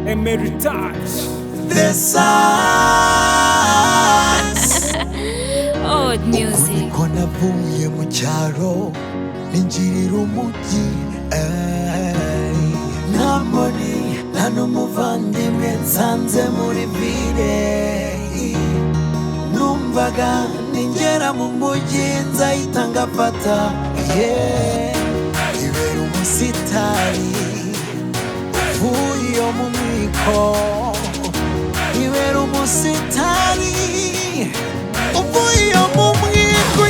Emeritage. The Sans. Old music. Niko navuye mu cyaro ninjirira umujyi, nta mboni nta n'umuvandimwe nsanze muri ville. Numvaga ningera mu mujyi nzahita ngafata, ibera umusitari uvuye mu mwiko, ibera umusitari uvuye mu mwiko.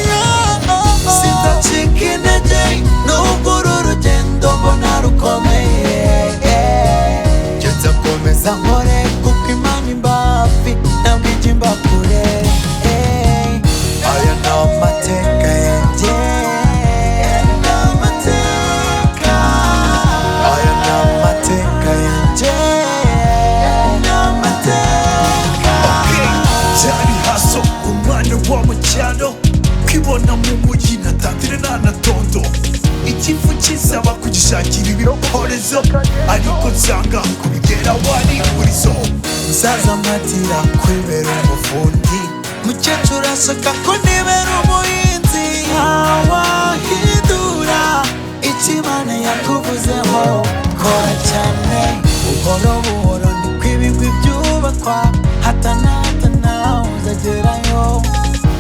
Sitacika intege nubwo uru rugendo mbona rukomeye, jya nzakomeza nkore kuko Imana imba hafi ntabwo ijya imba kure. Aya ni amateka yanjye, ni amateka. Aya ni amateka yanjye, ni amateka. Cyari haso umwana wo mu cyaro, kwibona mu mujyi natandire ntanatondo. Ikifu kisaba kugishakira ibirokorezo, ariko nsanga kubigera wari urizo. Musaza mpatira kwibera umufundi, mukecuru aseka ko nibera umuhinzi. Ntawahindura icyo Imana yakuvuzeho, kora cyane buhoro buhoro niko ibigwi byubakwa, hatanatana uzagerayo.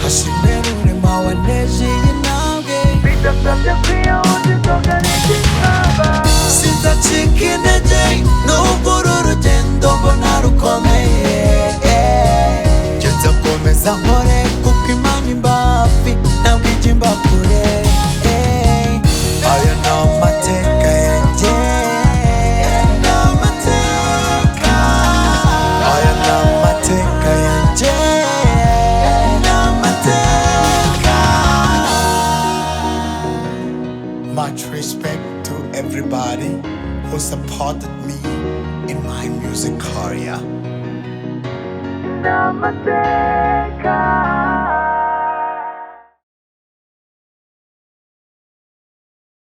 Hashimwe rurema waneje iyi ntambwe, bidasabye kwiyahuza inzoga n'igitaba. Sinzacika intege nubwo uru rugendo mbona rukomeye, jya nzakomeza nkore kuko Imana imba hafi ntabwo ijya imba kure. Aya ni amateka yanjye, ni amateka. Aya ni amateka yanjye, ni amateka. Much respect to everybody who supported me in my music career. Amateka.